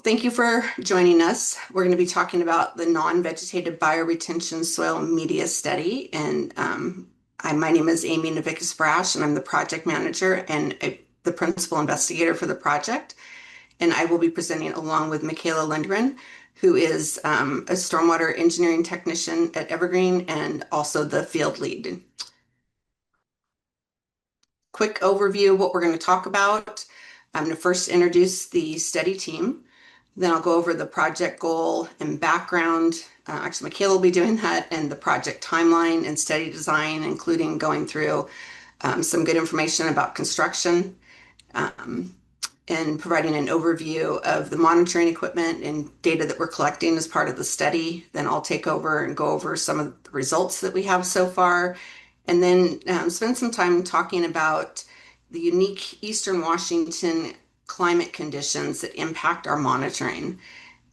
Thank you for joining us. We're going to be talking about the non-vegetative bioretention soil media study. And my name is Aimee Navickis-Brasch, and I'm the project manager and the principal investigator for the project. And I will be presenting along with Michaela Lindgren, who is a stormwater engineering technician at Evergreen and also the field lead. Quick overview of what we're going to talk about. I'm going to first introduce the study team. Then I'll go over the project goal and background. Actually, Michaela will be doing that, and the project timeline and study design, including going through some good information about construction and providing an overview of the monitoring equipment and data that we're collecting as part of the study. Then I'll take over and go over some of the results that we have so far, and then spend some time talking about the unique Eastern Washington climate conditions that impact our monitoring.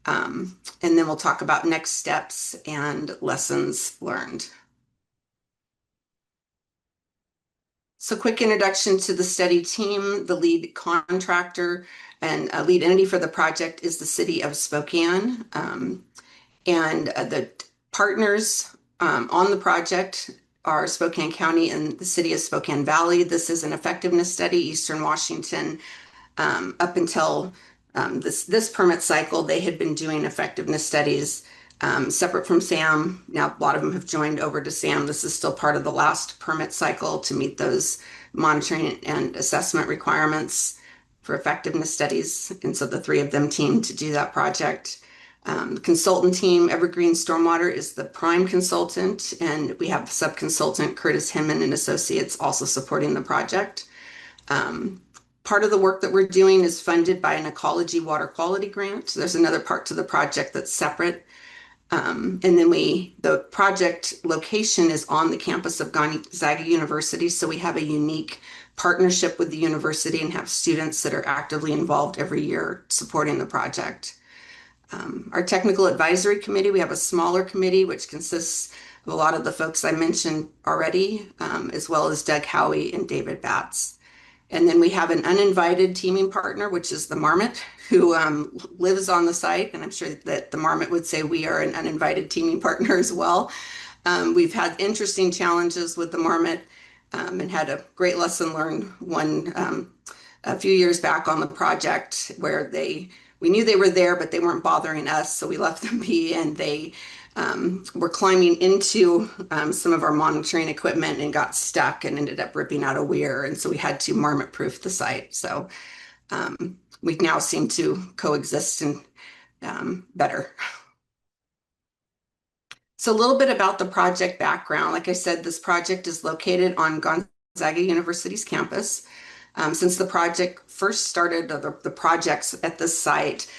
And then we'll talk about next steps and lessons learned. So quick introduction to the study team. The lead contractor and lead entity for the project is the City of Spokane. And the partners on the project are Spokane County and the City of Spokane Valley. This is an effectiveness study, Eastern Washington. Up until this permit cycle, they had been doing effectiveness studies separate from SAM. Now, a lot of them have joined over to SAM. This is still part of the last permit cycle to meet those monitoring and assessment requirements for effectiveness studies. And so the three of them teamed to do that project. The consultant team, Evergreen Stormwater, is the prime consultant, and we have sub-consultant Curtis Hinman and Associates also supporting the project. Part of the work that we're doing is funded by an ecology water quality grant. So there's another part to the project that's separate. And then the project location is on the campus of Gonzaga University. So we have a unique partnership with the university and have students that are actively involved every year supporting the project. Our technical advisory committee, we have a smaller committee which consists of a lot of the folks I mentioned already, as well as Doug Howie and David Batts. And then we have an uninvited teaming partner, which is the Marmot, who lives on the site. And I'm sure that the Marmot would say we are an uninvited teaming partner as well. We've had interesting challenges with the Marmot and had a great lesson learned a few years back on the project where we knew they were there, but they weren't bothering us. So we left them be, and they were climbing into some of our monitoring equipment and got stuck and ended up ripping out a weir. And so we had to marmot proof the site. So we now seem to coexist and better. So a little bit about the project background. Like I said, this project is located on Gonzaga University's campus. Since the project first started, the projects at this site,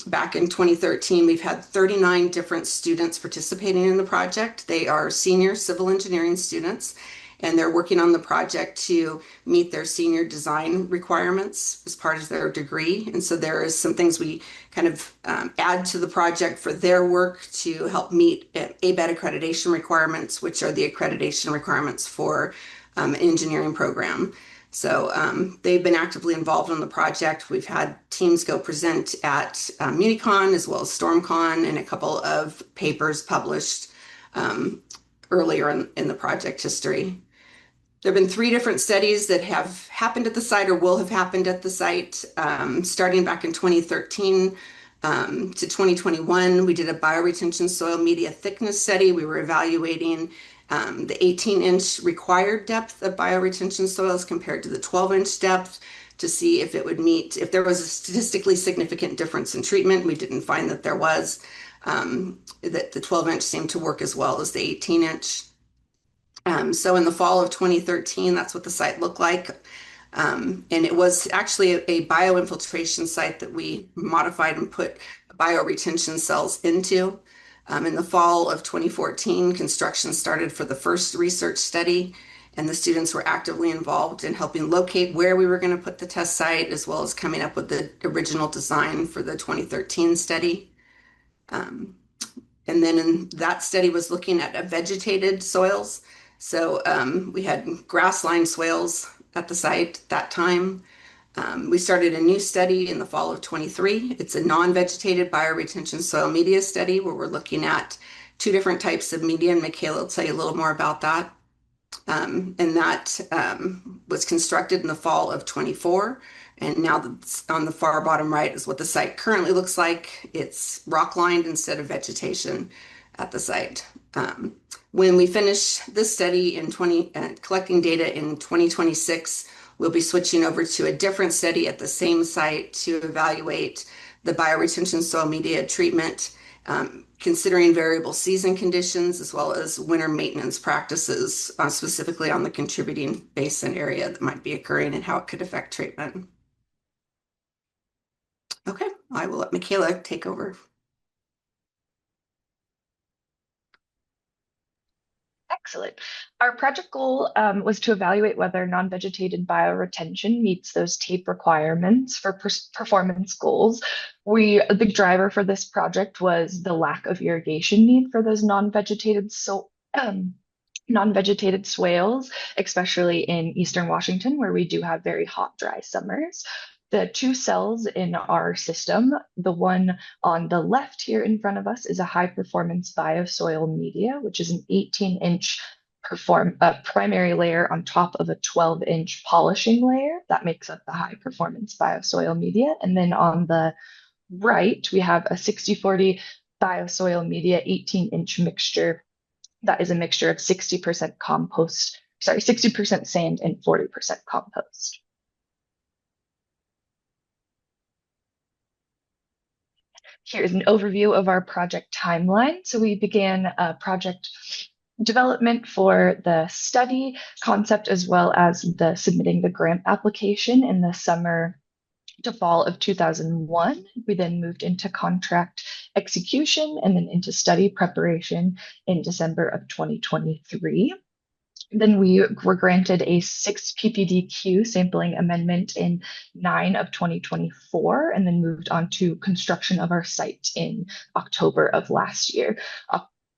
back in 2013, we've had 39 different students participating in the project. They are senior civil engineering students, and they're working on the project to meet their senior design requirements as part of their degree. And so there is some things we kind of add to the project for their work to help meet ABET accreditation requirements, which are the accreditation requirements for an engineering program. So they've been actively involved in the project. We've had teams go present at MuniCon as well as StormCon, and a couple of papers published earlier in the project history. There have been 3 different studies that have happened at the site or will have happened at the site. Starting back in 2013 to 2021, we did a bioretention soil media thickness study. We were evaluating the 18-inch required depth of bioretention soils compared to the 12-inch depth to see if it would meet, if there was a statistically significant difference in treatment. We didn't find that there was, that the 12-inch seemed to work as well as the 18-inch. So in the fall of 2013, that's what the site looked like. And it was actually a bioinfiltration site that we modified and put bioretention cells into. In the fall of 2014, construction started for the first research study, and the students were actively involved in helping locate where we were going to put the test site, as well as coming up with the original design for the 2013 study. And then that study was looking at vegetated soils. So we had grass-lined swales at the site at that time. We started a new study in the fall of 23. It's a non-vegetated bioretention soil media study where we're looking at two different types of media, and Michaela will tell you a little more about that. And that was constructed in the fall of 24. And now that's on the far bottom right is what the site currently looks like. It's rock lined instead of vegetation at the site. When we finish this study in collecting data in 2026, we'll be switching over to a different study at the same site to evaluate the bioretention soil media treatment, considering variable season conditions as well as winter maintenance practices, specifically on the contributing basin area that might be occurring and how it could affect treatment. Okay, I will let Michaela take over. Excellent. Our project goal was to evaluate whether non-vegetated bioretention meets those TAPE requirements for performance goals. A big driver for this project was the lack of irrigation need for those non-vegetated swales, especially in Eastern Washington, where we do have very hot, dry summers. The two cells in our system, the one on the left here in front of us is a high performance biosoil media, which is an 18-inch primary layer on top of a 12-inch polishing layer that makes up the high performance biosoil media. And then on the right, we have a 60-40 biosoil media 18-inch mixture that is a mixture of 60% compost, 60% sand and 40% compost. Here's an overview of our project timeline. So we began project development for the study concept as well as submitting the grant application in the summer to fall of 2001. We then moved into contract execution and then into study preparation in December of 2023. Then we were granted a 6 PPDQ sampling amendment in 9 of 2024, and then moved on to construction of our site in October of last year.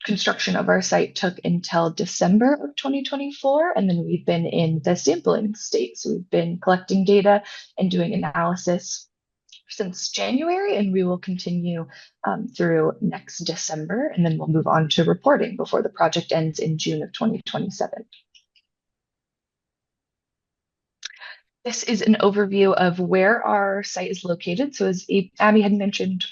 Construction of our site took until December of 2024, and then we've been in the sampling state. So we've been collecting data and doing analysis since January, and we will continue through next December, and then we'll move on to reporting before the project ends in June of 2027. This is an overview of where our site is located. So as Aimee had mentioned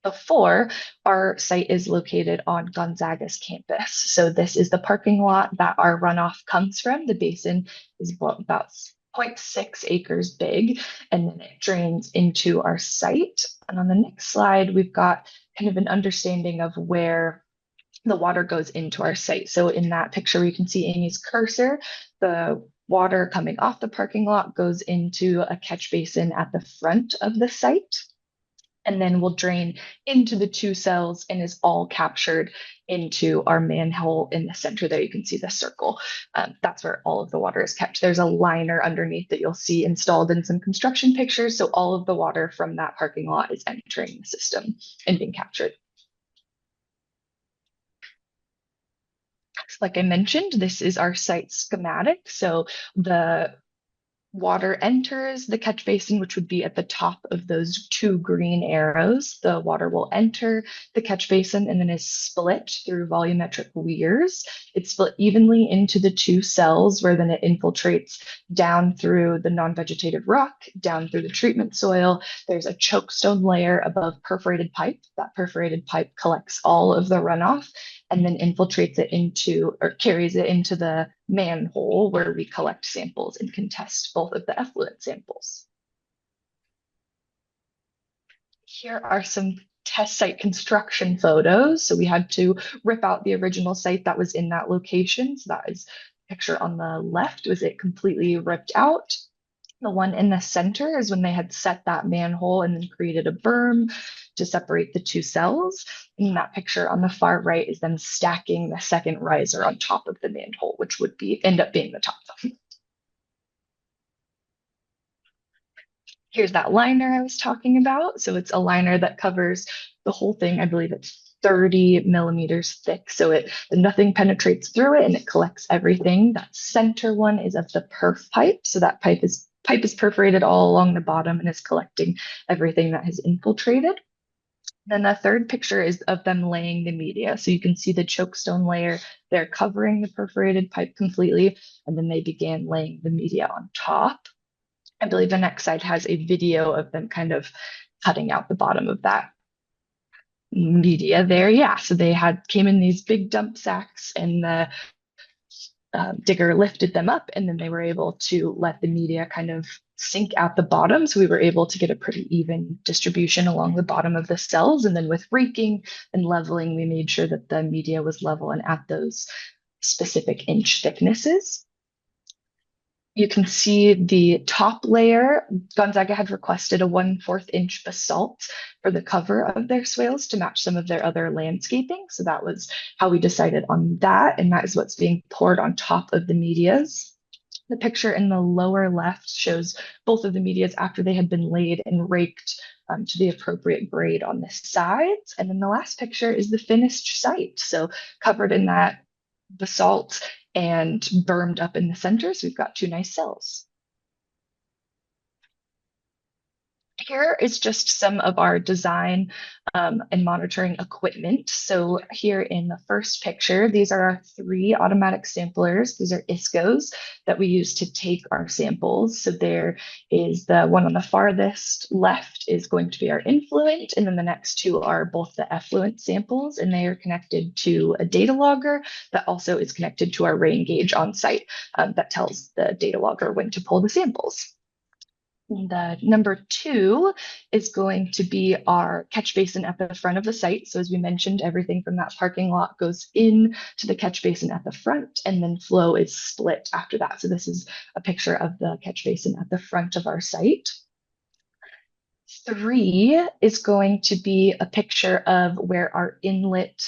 before, our site is located on Gonzaga's campus. So this is the parking lot that our runoff comes from. The basin is about 0.6 acres big, and then it drains into our site. And on the next slide, we've got kind of an understanding of where the water goes into our site. So in that picture, you can see Aimee's cursor. The water coming off the parking lot goes into a catch basin at the front of the site, and then will drain into the two cells and is all captured into our manhole in the center there. You can see the circle. That's where all of the water is kept. There's a liner underneath that you'll see installed in some construction pictures. So all of the water from that parking lot is entering the system and being captured. Like I mentioned, this is our site schematic. So the water enters the catch basin, which would be at the top of those two green arrows. The water will enter the catch basin and then is split through volumetric weirs. It's split evenly into the two cells where then it infiltrates down through the non-vegetated rock, down through the treatment soil. There's a chokestone layer above perforated pipe. That perforated pipe collects all of the runoff and then infiltrates it into, or carries it into the manhole where we collect samples and can test both of the effluent samples. Here are some test site construction photos. So we had to rip out the original site that was in that location. So that is the picture on the left, was it completely ripped out. The one in the center is when they had set that manhole and then created a berm to separate the two cells. And that picture on the far right is them stacking the second riser on top of the manhole, which would end up being the top. Here's that liner I was talking about. So it's a liner that covers the whole thing. I believe it's 30 millimeters thick. So nothing penetrates through it and it collects everything. That center one is of the perf pipe. So that pipe is pipe is perforated all along the bottom and is collecting everything that has infiltrated. Then the third picture is of them laying the media. So you can see the chokestone layer, they're covering the perforated pipe completely, and then they began laying the media on top. I believe the next slide has a video of them kind of cutting out the bottom of that media there. Yeah, so they had came in these big dump sacks, and the digger lifted them up, and then they were able to let the media kind of sink out the bottom. So we were able to get a pretty even distribution along the bottom of the cells. And then with raking and leveling, we made sure that the media was level and at those specific inch thicknesses. You can see the top layer. Gonzaga had requested a 1/4 inch basalt for the cover of their swales to match some of their other landscaping. So that was how we decided on that. And that is what's being poured on top of the medias. The picture in the lower left shows both of the medias after they had been laid and raked to the appropriate grade on the sides. And then the last picture is the finished site. So covered in that basalt and bermed up in the center. So we've got two nice cells. Here is just some of our design and monitoring equipment. So here in the first picture, these are our 3 automatic samplers. These are ISCOs that we use to take our samples. So there is the one on the farthest left is going to be our influent, and then the next 2 are both the effluent samples, and they are connected to a data logger that also is connected to our rain gauge on site that tells the data logger when to pull the samples. The number 2 is going to be our catch basin at the front of the site. So as we mentioned, everything from that parking lot goes in to the catch basin at the front, and then flow is split after that. So this is a picture of the catch basin at the front of our site. 3 is going to be a picture of where our inlet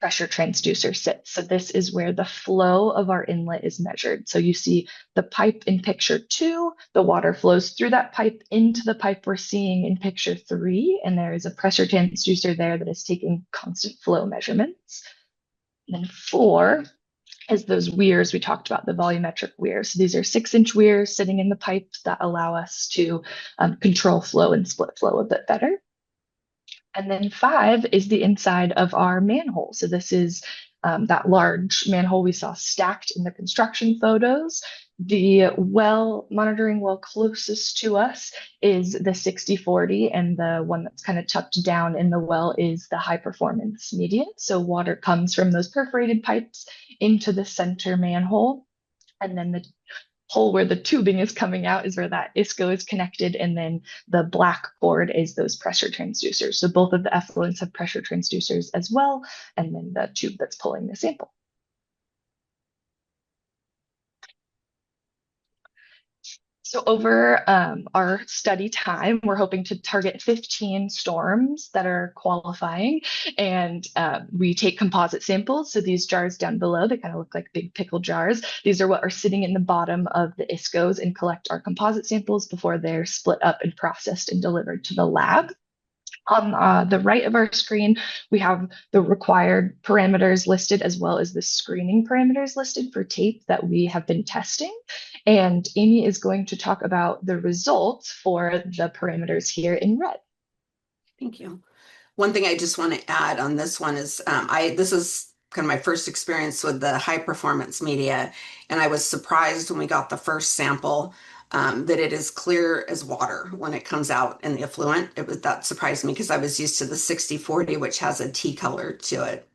pressure transducer sits. So this is where the flow of our inlet is measured. So you see the pipe in picture 2, the water flows through that pipe into the pipe we're seeing in picture 3, and there is a pressure transducer there that is taking constant flow measurements. And then 4 is those weirs we talked about, the volumetric weirs. So these are 6-inch weirs sitting in the pipe that allow us to control flow and split flow a bit better. And then 5 is the inside of our manhole. So this is that large manhole we saw stacked in the construction photos. The monitoring well closest to us is the 6040, and the one that's kind of tucked down in the well is the high performance media. So water comes from those perforated pipes into the center manhole, and then the hole where the tubing is coming out is where that ISCO is connected, and then the black cord is those pressure transducers. So both of the effluents have pressure transducers as well, and then the tube that's pulling the sample. So over our study time, we're hoping to target 15 storms that are qualifying, and we take composite samples. So these jars down below, they kind of look like big pickle jars. These are what are sitting in the bottom of the ISCOs and collect our composite samples before they're split up and processed and delivered to the lab. On the right of our screen, we have the required parameters listed as well as the screening parameters listed for tape that we have been testing. And Aimee is going to talk about the results for the parameters here in red. Thank you. One thing I just want to add on this one is this is kind of my first experience with the high performance media, and I was surprised when we got the first sample that it is clear as water when it comes out in the effluent. That surprised me because I was used to the 6040, which has a tea color to it.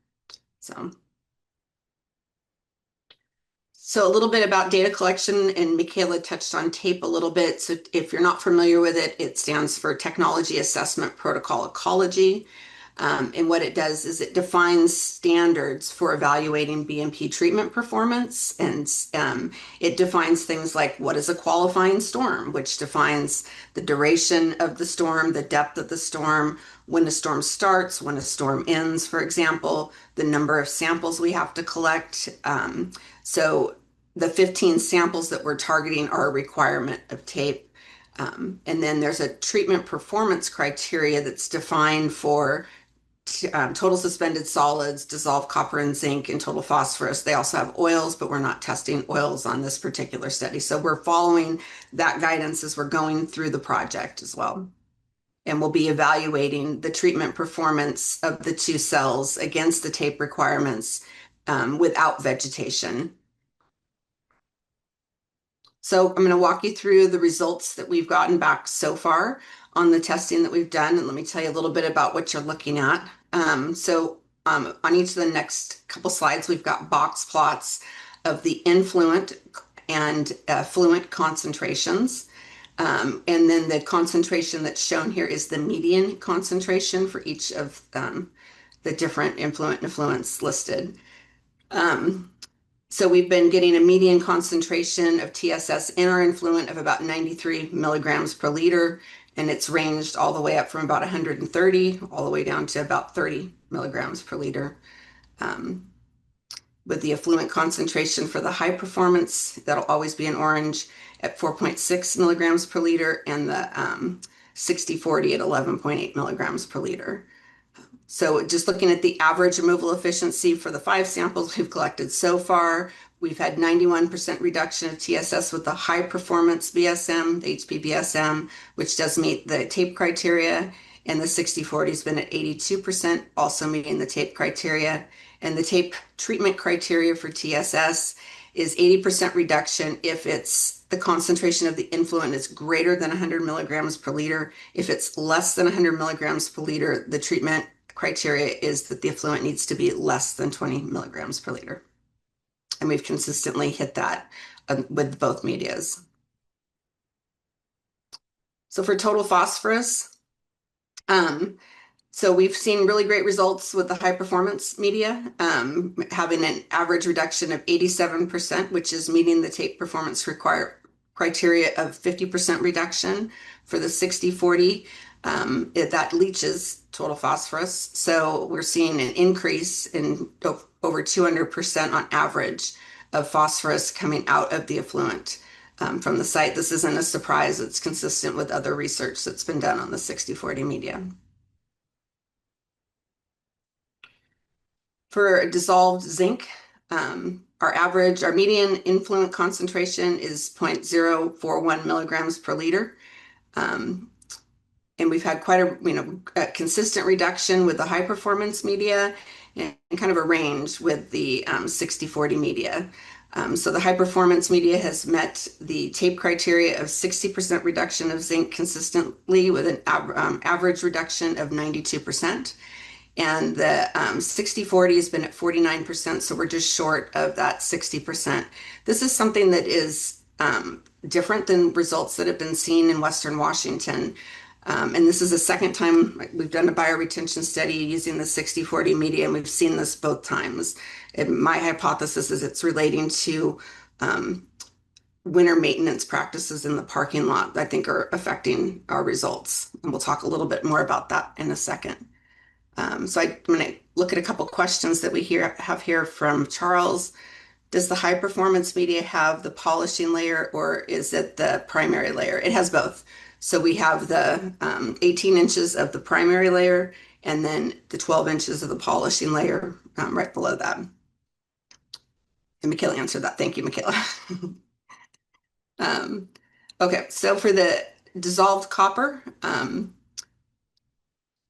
So a little bit about data collection, and Michaela touched on tape a little bit. So if you're not familiar with it, it stands for Technology Assessment Protocol Ecology. And what it does is it defines standards for evaluating BMP treatment performance. And it defines things like what is a qualifying storm, which defines the duration of the storm, the depth of the storm, when a storm starts, when a storm ends, for example, the number of samples we have to collect. So the 15 samples that we're targeting are a requirement of tape. And then there's a treatment performance criteria that's defined for total suspended solids, dissolved copper and zinc, and total phosphorus. They also have oils, but we're not testing oils on this particular study. So we're following that guidance as we're going through the project as well. And we'll be evaluating the treatment performance of the two cells against the tape requirements without vegetation. So I'm going to walk you through the results that we've gotten back so far on the testing that we've done. And let me tell you a little bit about what you're looking at. On each of the next couple slides, we've got box plots of the influent and effluent concentrations. And then the concentration that's shown here is the median concentration for each of the different influent and effluents listed. So we've been getting a median concentration of TSS in our influent of about 93 milligrams per liter, and it's ranged all the way up from about 130 all the way down to about 30 milligrams per liter. With the effluent concentration for the high performance, that'll always be in orange at 4.6 milligrams per liter, and the 60/40 at 11.8 milligrams per liter. So just looking at the average removal efficiency for the 5 samples we've collected so far, we've had 91% reduction of TSS with the high performance BSM, the HPBSM, which does meet the tape criteria. And the 60/40 has been at 82%, also meeting the tape criteria. And the tape treatment criteria for TSS is 80% reduction if it's the concentration of the influent is greater than 100 milligrams per liter. If it's less than 100 milligrams per liter, the treatment criteria is that the effluent needs to be less than 20 milligrams per liter. And we've consistently hit that with both medias. So for total phosphorus, so we've seen really great results with the high performance media, having an average reduction of 87%, which is meeting the tape performance criteria of 50% reduction. For the 60/40, that leaches total phosphorus. So we're seeing an increase in over 200% on average of phosphorus coming out of the effluent from the site. This isn't a surprise. It's consistent with other research that's been done on the 60/40 media. For dissolved zinc, our median influent concentration is 0.041 milligrams per liter. And we've had quite a consistent reduction with the high performance media and kind of a range with the 60/40 media. So the high performance media has met the tape criteria of 60% reduction of zinc consistently with an average reduction of 92%. And the 60/40 has been at 49%, so we're just short of that 60%. This is something that is different than results that have been seen in Western Washington. And this is the second time we've done a bioretention study using the 60/40 media, and we've seen this both times. And my hypothesis is it's relating to winter maintenance practices in the parking lot that I think are affecting our results. And we'll talk a little bit more about that in a second. So I'm going to look at a couple questions that we have here from Charles. Does the high performance media have the polishing layer or is it the primary layer? It has both. So we have the 18 inches of the primary layer and then the 12 inches of the polishing layer right below that. And Michaela answered that. Thank you, Michaela. Okay, so for the dissolved copper,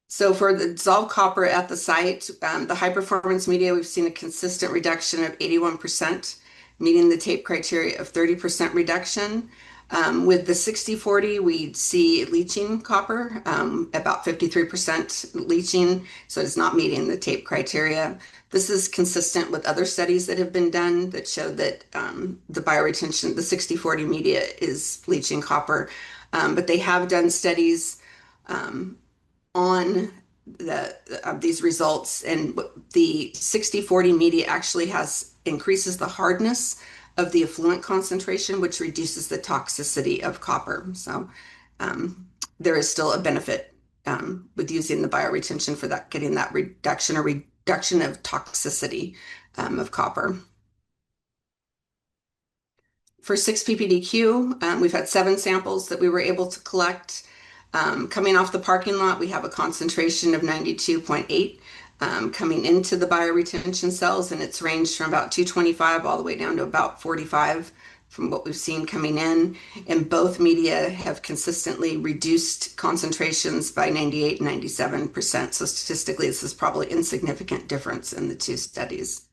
so for the dissolved copper at the site, the high performance media, we've seen a consistent reduction of 81%, meeting the tape criteria of 30% reduction. With the 60/40, we see leaching copper, about 53% leaching, so it's not meeting the tape criteria. This is consistent with other studies that have been done that show that the bioretention, the 60/40 media is leaching copper. But they have done studies on these results, and the 60/40 media actually increases the hardness of the effluent concentration, which reduces the toxicity of copper. So there is still a benefit with using the bioretention for that, getting that reduction of toxicity of copper. For 6-ppdq, we've had 7 samples that we were able to collect. Coming off the parking lot, we have a concentration of 92.8 coming into the bioretention cells, and it's ranged from about 225 all the way down to about 45 from what we've seen coming in. And both media have consistently reduced concentrations by 98 and 97%. So statistically, this is probably insignificant difference in the two studies.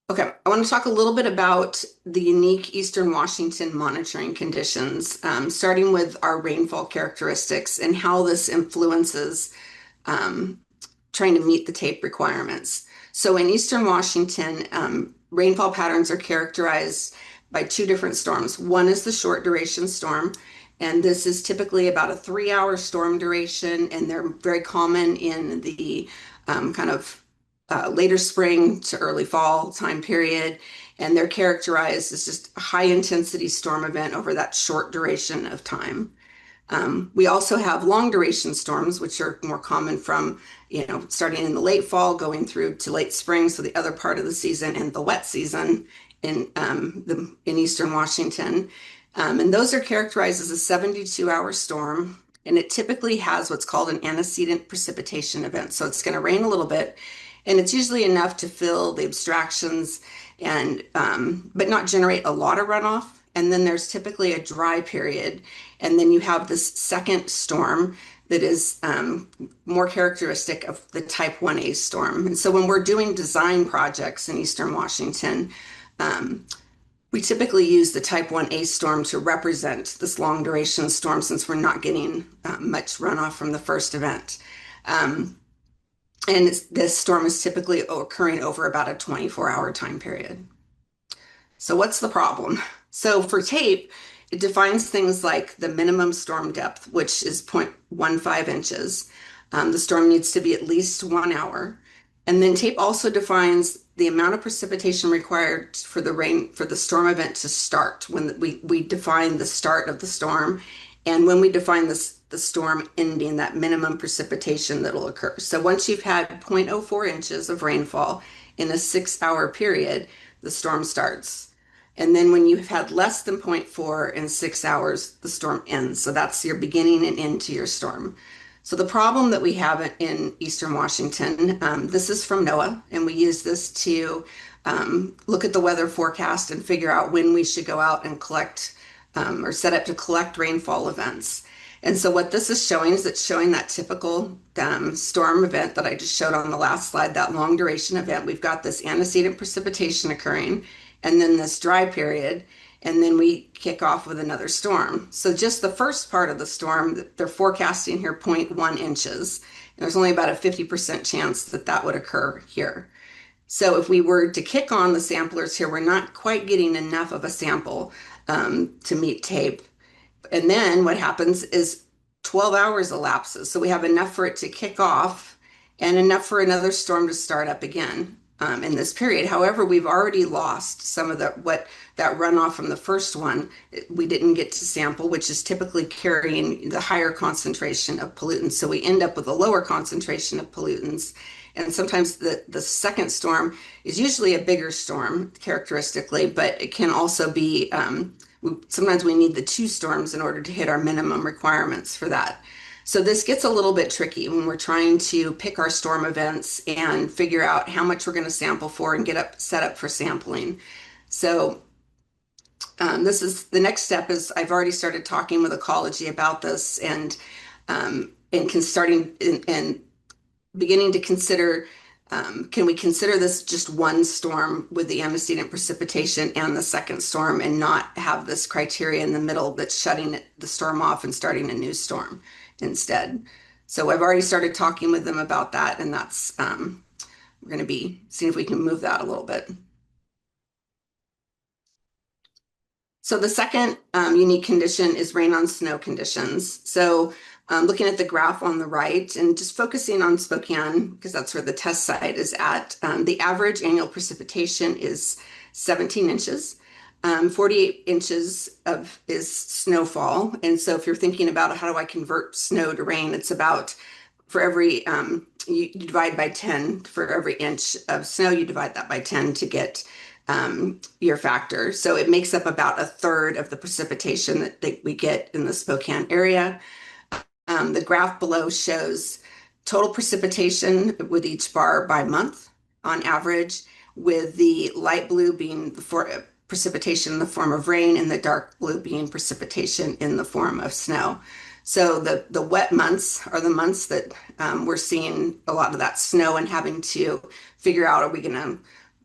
Okay, I want to talk a little bit about the unique Eastern Washington monitoring conditions, starting with our rainfall characteristics and how this influences um, trying to meet the tape requirements. So in Eastern Washington, rainfall patterns are characterized by two different storms. One is the short duration storm, and this is typically about a 3-hour storm duration, and they're very common in the kind of later spring to early fall time period. And they're characterized as just a high intensity storm event over that short duration of time. We also have long duration storms, which are more common from, starting in the late fall, going through to late spring, so the other part of the season and the wet season in Eastern Washington. And those are characterized as a 72-hour storm, and it typically has what's called an antecedent precipitation event. So it's going to rain a little bit, and it's usually enough to fill the abstractions and but not generate a lot of runoff. And then there's typically a dry period, and then you have this second storm that is more characteristic of the type 1A storm. And so when we're doing design projects in Eastern Washington, we typically use the type 1A storm to represent this long duration storm since we're not getting much runoff from the first event. And this storm is typically occurring over about a 24-hour time period. So what's the problem? So for tape, it defines things like the minimum storm depth, which is 0.15 inches. The storm needs to be at least 1 hour. And then tape also defines the amount of precipitation required for the storm event to start, when we define the start of the storm, and when we define the storm ending, that minimum precipitation that will occur. So once you've had 0.04 inches of rainfall in a 6-hour period, the storm starts. And then when you've had less than 0.4 in 6 hours, the storm ends. So that's your beginning and end to your storm. So the problem that we have in Eastern Washington, this is from NOAA, and we use this to look at the weather forecast and figure out when we should go out and collect or set up to collect rainfall events. And so what this is showing is it's showing that typical storm event that I just showed on the last slide, that long duration event. We've got this antecedent precipitation occurring, and then this dry period, and then we kick off with another storm. So just the first part of the storm, they're forecasting here 0.1 inches. And there's only about a 50% chance that that would occur here. So if we were to kick on the samplers here, we're not quite getting enough of a sample to meet tape. And then what happens is 12 hours elapses. So we have enough for it to kick off and enough for another storm to start up again in this period. However, we've already lost some of that runoff from the first one. We didn't get to sample, which is typically carrying the higher concentration of pollutants. So we end up with a lower concentration of pollutants. And sometimes the second storm is usually a bigger storm characteristically, but it can also be, sometimes we need the two storms in order to hit our minimum requirements for that. So this gets a little bit tricky when we're trying to pick our storm events and figure out how much we're going to sample for and get set up for sampling. So this is the next step. Is I've already started talking with ecology about this and beginning to consider, can we consider this just one storm with the antecedent precipitation and the second storm and not have this criteria in the middle that's shutting the storm off and starting a new storm instead? So I've already started talking with them about that, and that's, we're going to be seeing if we can move that a little bit. So the second unique condition is rain on snow conditions. So looking at the graph on the right and just focusing on Spokane, because that's where the test site is at, the average annual precipitation is 17 inches. 48 inches is snowfall. And so if you're thinking about how do I convert snow to rain, it's about for every, you divide by 10 for every inch of snow, you divide that by 10 to get year factor. So it makes up about a third of the precipitation that we get in the Spokane area. The graph below shows total precipitation with each bar by month on average, with the light blue being precipitation in the form of rain and the dark blue being precipitation in the form of snow. So the wet months are the months that we're seeing a lot of that snow and having to figure out, are we going to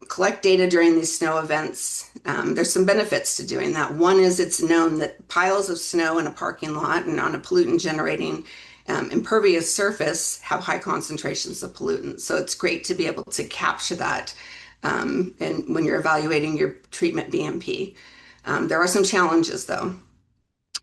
collect data during these snow events? There's some benefits to doing that. One is it's known that piles of snow in a parking lot and on a pollutant generating impervious surface have high concentrations of pollutants. So it's great to be able to capture that and when you're evaluating your treatment BMP. There are some challenges though.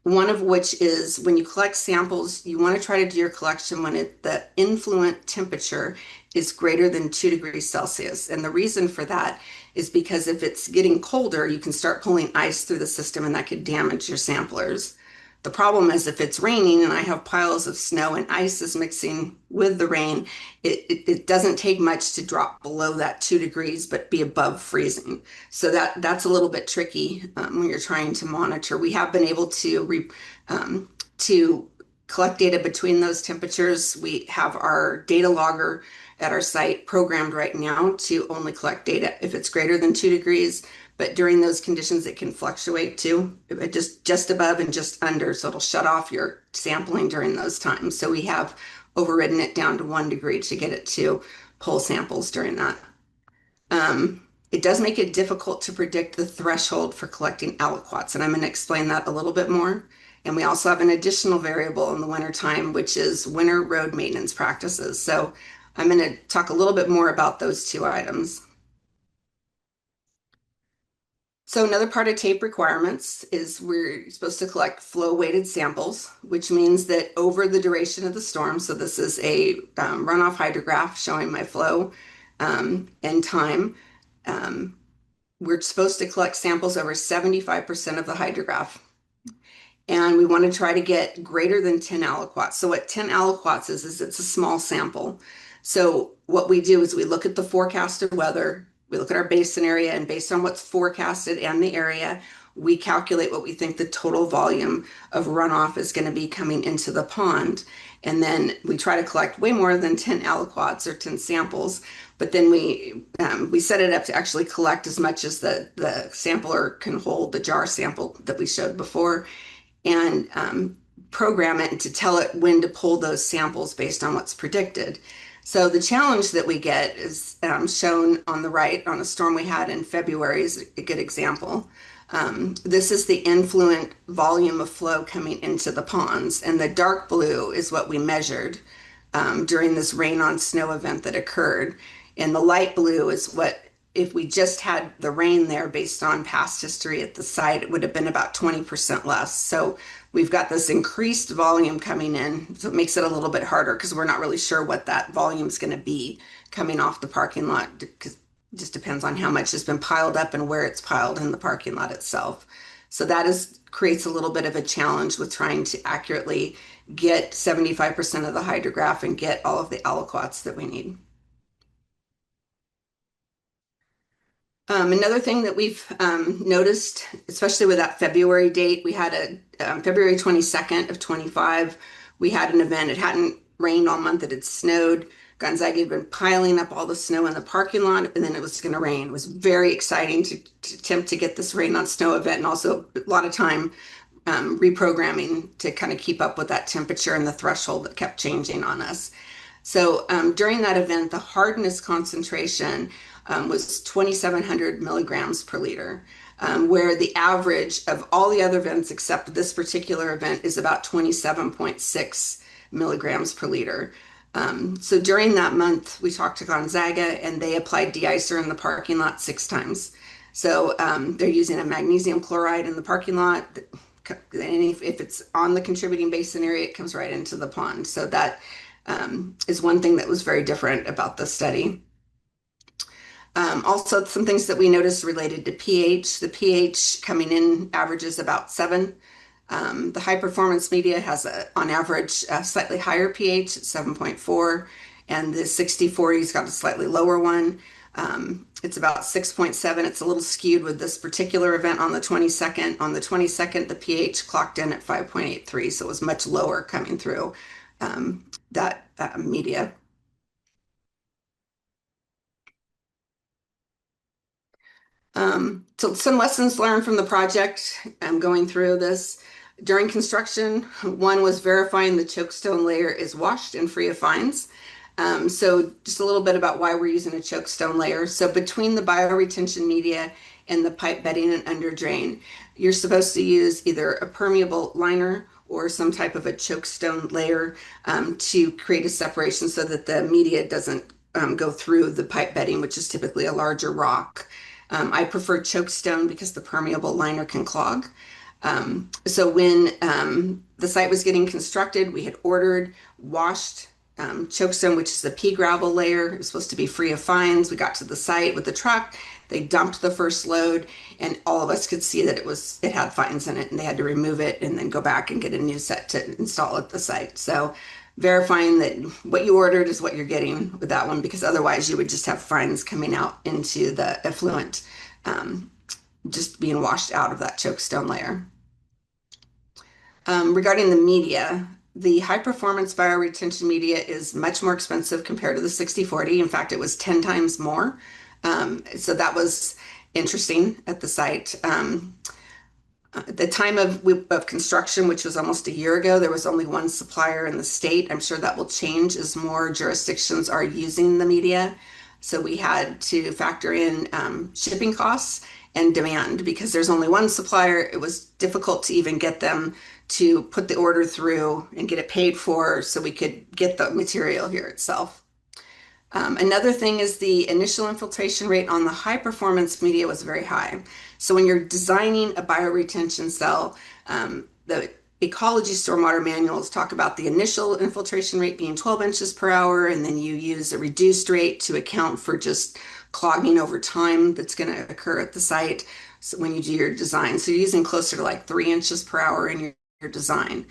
One of which is when you collect samples, you want to try to do your collection when the influent temperature is greater than 2 degrees Celsius. And the reason for that is because if it's getting colder, you can start pulling ice through the system and that could damage your samplers. The problem is if it's raining and I have piles of snow and ice is mixing with the rain, it doesn't take much to drop below that 2 degrees, but be above freezing. So that's a little bit tricky when you're trying to monitor. We have been able to collect data between those temperatures. We have our data logger at our site programmed right now to only collect data if it's greater than 2 degrees. But during those conditions, it can fluctuate too, just above and just under. So it'll shut off your sampling during those times. So we have overridden it down to 1 degree to get it to pull samples during that. It does make it difficult to predict the threshold for collecting aliquots, and I'm going to explain that a little bit more. And we also have an additional variable in the wintertime, which is winter road maintenance practices. So I'm going to talk a little bit more about those two items. So another part of tape requirements is we're supposed to collect flow weighted samples, which means that over the duration of the storm, so this is a runoff hydrograph showing my flow and time, we're supposed to collect samples over 75% of the hydrograph. And we want to try to get greater than 10 aliquots. So what 10 aliquots is it's a small sample. So what we do is we look at the forecasted weather, we look at our basin area, and based on what's forecasted and the area, we calculate what we think the total volume of runoff is going to be coming into the pond. And then we try to collect way more than 10 aliquots or 10 samples, but then we set it up to actually collect as much as the sampler can hold, the jar sample that we showed before, and program it to tell it when to pull those samples based on what's predicted. So the challenge that we get is shown on the right on a storm we had in February is a good example. This is the influent volume of flow coming into the ponds, and the dark blue is what we measured during this rain on snow event that occurred. And the light blue is what, if we just had the rain there based on past history at the site, it would have been about 20% less. So we've got this increased volume coming in. So it makes it a little bit harder because we're not really sure what that volume is going to be coming off the parking lot, because it just depends on how much has been piled up and where it's piled in the parking lot itself. So that creates a little bit of a challenge with trying to accurately get 75% of the hydrograph and get all of the aliquots that we need. Another thing that we've noticed, especially with that February date, we had a February 22nd of 25, we had an event. It hadn't rained all month, it had snowed. Gonzaga had been piling up all the snow in the parking lot, and then it was going to rain. It was very exciting to attempt to get this rain on snow event, and also a lot of time reprogramming to kind of keep up with that temperature and the threshold that kept changing on us. So during that event, the hardness concentration was 2,700 milligrams per liter, where the average of all the other events except this particular event is about 27.6 milligrams per liter. So during that month, we talked to Gonzaga and they applied de-icer in the parking lot 6 times. So they're using a magnesium chloride in the parking lot. And if it's on the contributing basin area, it comes right into the pond. So that is one thing that was very different about the study. Also, some things that we noticed related to pH. The pH coming in averages about 7. The high performance media has on average a slightly higher pH at 7.4, and the 60/40's got a slightly lower one. It's about 6.7. It's a little skewed with this particular event on the 22nd. On the 22nd, the pH clocked in at 5.83, so it was much lower coming through that media. So some lessons learned from the project. I'm going through this. During construction, one was verifying the chokestone layer is washed and free of fines. So just a little bit about why we're using a chokestone layer. So between the bioretention media and the pipe bedding and under drain, you're supposed to use either a permeable liner or some type of a chokestone layer to create a separation so that the media doesn't go through the pipe bedding, which is typically a larger rock. I prefer chokestone because the permeable liner can clog. So when the site was getting constructed, we had ordered washed chokestone, which is the pea gravel layer. It was supposed to be free of fines. We got to the site with the truck. They dumped the first load, and all of us could see that it had fines in it, and they had to remove it and then go back and get a new set to install at the site. So verifying that what you ordered is what you're getting with that one, because otherwise you would just have fines coming out into the effluent, just being washed out of that chokestone layer. Regarding the media, the high performance bioretention media is much more expensive compared to the 60/40. In fact, it was 10 times more. So that was interesting at the site. At the time of construction, which was almost a year ago, there was only one supplier in the state. I'm sure that will change as more jurisdictions are using the media. So we had to factor in shipping costs and demand because there's only one supplier. It was difficult to even get them to put the order through and get it paid for so we could get the material here itself. Another thing is the initial infiltration rate on the high performance media was very high. So when you're designing a bioretention cell, the ecology stormwater manuals talk about the initial infiltration rate being 12 inches per hour, and then you use a reduced rate to account for just clogging over time that's going to occur at the site when you do your design. So you're using closer to like 3 inches per hour in your design.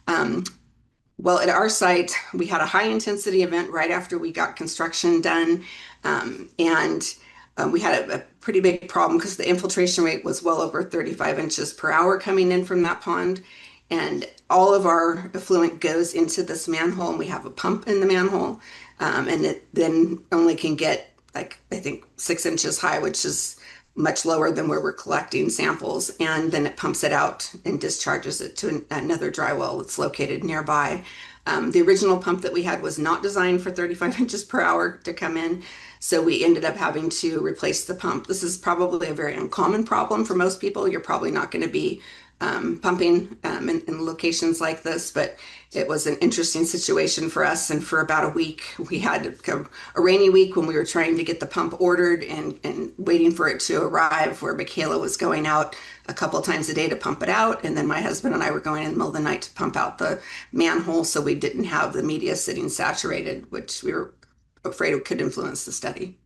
Um, well, at our site, we had a high intensity event right after we got construction done. And we had a pretty big problem because the infiltration rate was well over 35 inches per hour coming in from that pond. And all of our effluent goes into this manhole, and we have a pump in the manhole. And it then only can get like, I think, 6 inches high, which is much lower than where we're collecting samples, and then it pumps it out and discharges it to another dry well that's located nearby. The original pump that we had was not designed for 35 inches per hour to come in, so we ended up having to replace the pump. This is probably a very uncommon problem for most people. You're probably not going to be pumping in locations like this, but it was an interesting situation for us. And for about a week, we had a rainy week when we were trying to get the pump ordered and waiting for it to arrive, where Michaela was going out a couple of times a day to pump it out. And then my husband and I were going in the middle of the night to pump out the manhole so we didn't have the media sitting saturated, which we were afraid it could influence the study.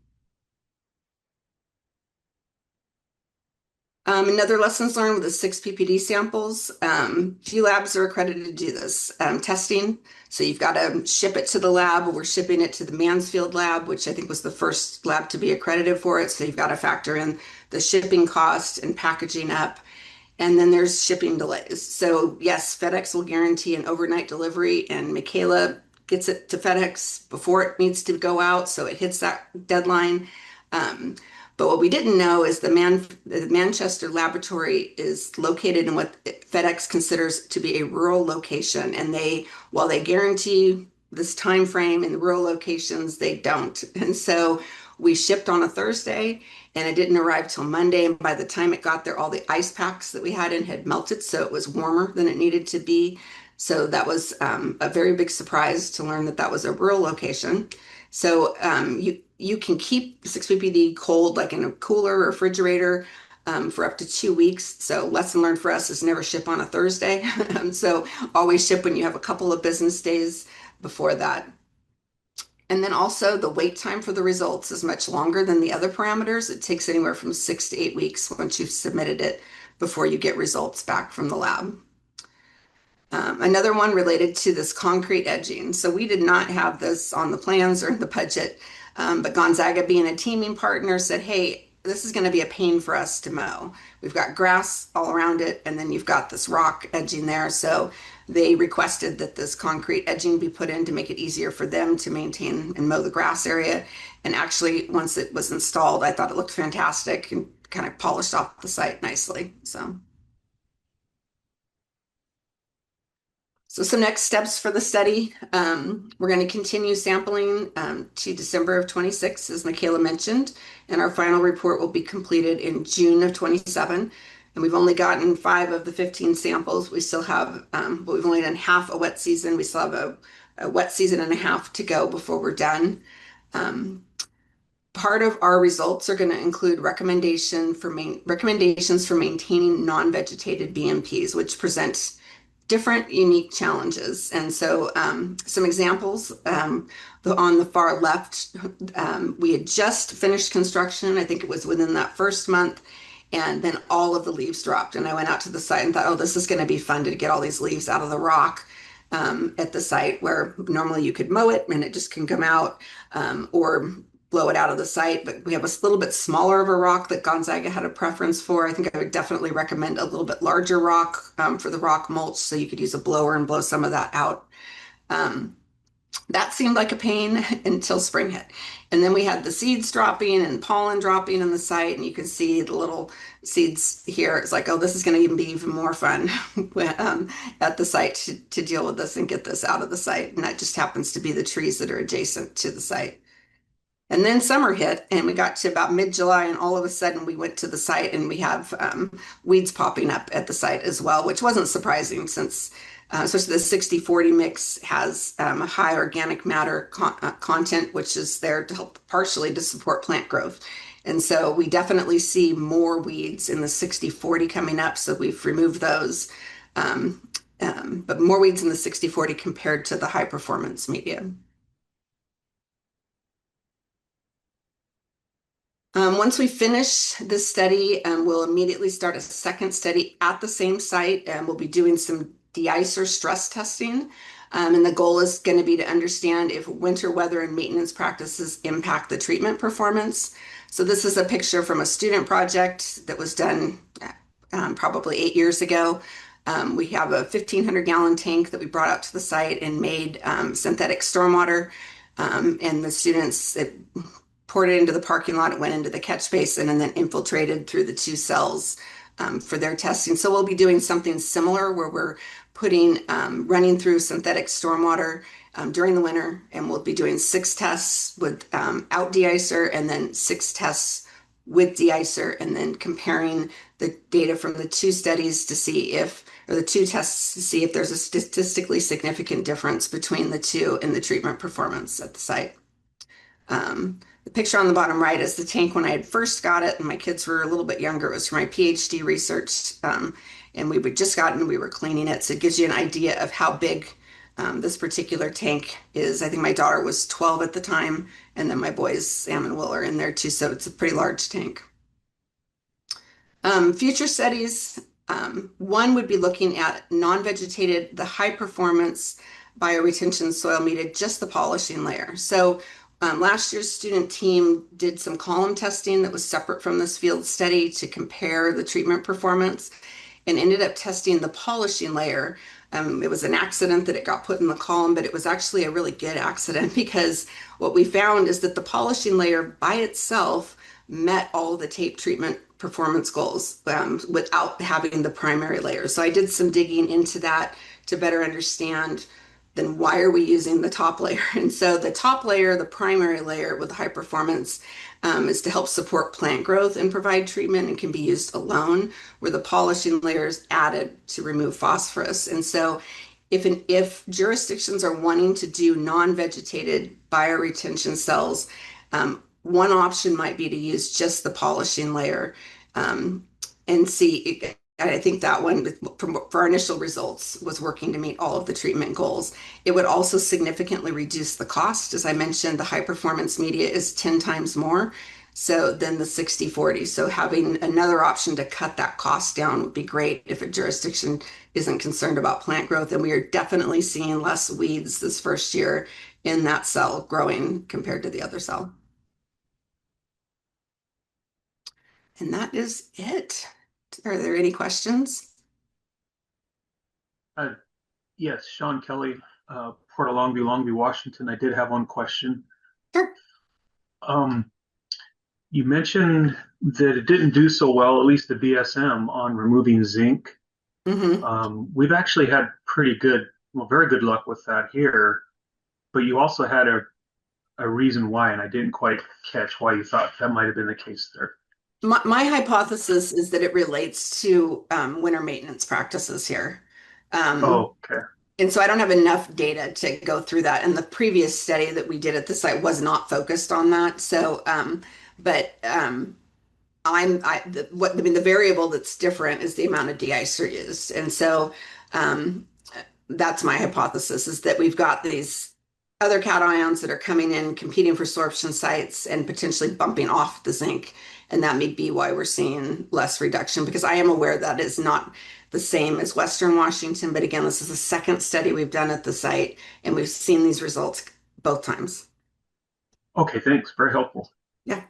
Another lessons learned with the 6 ppd samples. Few labs are accredited to do this testing. So you've got to ship it to the lab. We're shipping it to the Mansfield lab, which I think was the first lab to be accredited for it. So you've got to factor in the shipping cost and packaging up. And then there's shipping delays. So yes, FedEx will guarantee an overnight delivery, and Michaela gets it to FedEx before it needs to go out, so it hits that deadline. Um, but what we didn't know is the Manchester laboratory is located in what FedEx considers to be a rural location, and while they guarantee this time frame in the rural locations, they don't. And so we shipped on a Thursday, and it didn't arrive till Monday. And by the time it got there, all the ice packs that we had in had melted, so it was warmer than it needed to be. So that was a very big surprise to learn that that was a rural location. So you can keep 6-ppd cold, like in a cooler or refrigerator, for up to 2 weeks. So lesson learned for us is never ship on a Thursday. So always ship when you have a couple of business days before that. And then also the wait time for the results is much longer than the other parameters. It takes anywhere from 6 to 8 weeks once you've submitted it before you get results back from the lab. Another one related to this concrete edging. So we did not have this on the plans or in the budget. But Gonzaga, being a teaming partner, said, hey, this is going to be a pain for us to mow. We've got grass all around it, and then you've got this rock edging there. So they requested that this concrete edging be put in to make it easier for them to maintain and mow the grass area. And actually, once it was installed, I thought it looked fantastic and kind of polished off the site nicely. So some next steps for the study. We're going to continue sampling to December of 26, as Michaela mentioned, and our final report will be completed in June of 27. And we've only gotten 5 of the 15 samples. We still have, well, we've only done half a wet season. We still have a wet season and a half to go before we're done. Um, Part of our results are going to include recommendations for maintaining non-vegetated BMPs, which present different unique challenges. And so some examples on the far left, we had just finished construction. I think it was within that first month. And then all of the leaves dropped. And I went out to the site and thought, oh, this is going to be fun to get all these leaves out of the rock at the site where normally you could mow it and it just can come out or blow it out of the site. But we have a little bit smaller of a rock that Gonzaga had a preference for. I think I would definitely recommend a little bit larger rock for the rock mulch so you could use a blower and blow some of that out. Um, that seemed like a pain until spring hit. And then we had the seeds dropping and pollen dropping in the site, and you can see the little seeds here. It's like, oh, this is going to even be even more fun at the site to deal with this and get this out of the site. And that just happens to be the trees that are adjacent to the site. And then summer hit, and we got to about mid-July, and all of a sudden we went to the site, and we have weeds popping up at the site as well, which wasn't surprising since, especially the 60-40 mix has a high organic matter content, which is there to help partially to support plant growth. And so we definitely see more weeds in the 60-40 coming up, so we've removed those. But more weeds in the 60-40 compared to the high performance media. Once we finish this study, we'll immediately start a second study at the same site, and we'll be doing some de-icer stress testing. And the goal is going to be to understand if winter weather and maintenance practices impact the treatment performance. So this is a picture from a student project that was done probably 8 years ago. We have a 1,500-gallon tank that we brought out to the site and made synthetic stormwater. And the students poured it into the parking lot, it went into the catch basin, and then infiltrated through the 2 cells for their testing. So we'll be doing something similar where we're running through synthetic stormwater during the winter, and we'll be doing 6 tests without de-icer and then 6 tests with de-icer, and then comparing the data from the 2 studies to see if, or the 2 tests to see if there's a statistically significant difference between the 2 in the treatment performance at the site. The picture on the bottom right is the tank when I had first got it, and my kids were a little bit younger. It was for my PhD research, and we had just gotten, we were cleaning it. So it gives you an idea of how big this particular tank is. I think my daughter was 12 at the time, and then my boys, Sam and Will, are in there too. So it's a pretty large tank. Future studies, one would be looking at non-vegetated, the high performance bioretention soil media, just the polishing layer. So last year's student team did some column testing that was separate from this field study to compare the treatment performance and ended up testing the polishing layer. It was an accident that it got put in the column, but it was actually a really good accident because what we found is that the polishing layer by itself met all the tape treatment performance goals without having the primary layer. So I did some digging into that to better understand then why are we using the top layer? And so the top layer, the primary layer with high performance, is to help support plant growth and provide treatment and can be used alone, where the polishing layer is added to remove phosphorus. And so if jurisdictions are wanting to do non-vegetated bioretention cells, one option might be to use just the polishing layer and see. I think that one, for our initial results, was working to meet all of the treatment goals. It would also significantly reduce the cost. As I mentioned, the high performance media is 10 times more so than the 60-40. So having another option to cut that cost down would be great if a jurisdiction isn't concerned about plant growth. And we are definitely seeing less weeds this first year in that cell growing compared to the other cell. And that is it. Are there any questions? Uh, yes, Sean Kelly, Port of Longview, Washington. I did have one question. Sure. Um, you mentioned that it didn't do so well, at least the BSM, on removing zinc. Hmm. We've actually had pretty good, well, very good luck with that here, but you also had a reason why, and I didn't quite catch why you thought that might have been the case there. My hypothesis is that it relates to winter maintenance practices here. Um, Oh, okay. and so I don't have enough data to go through that. And the previous study that we did at the site was not focused on that. So, but I mean, the variable that's different is the amount of de-icer used. And so um, that's my hypothesis is that we've got these other cations that are coming in, competing for sorption sites and potentially bumping off the zinc. And that may be why we're seeing less reduction because I am aware that is not the same as Western Washington. But again, this is the second study we've done at the site and we've seen these results both times. Okay, thanks. Very helpful. Yeah.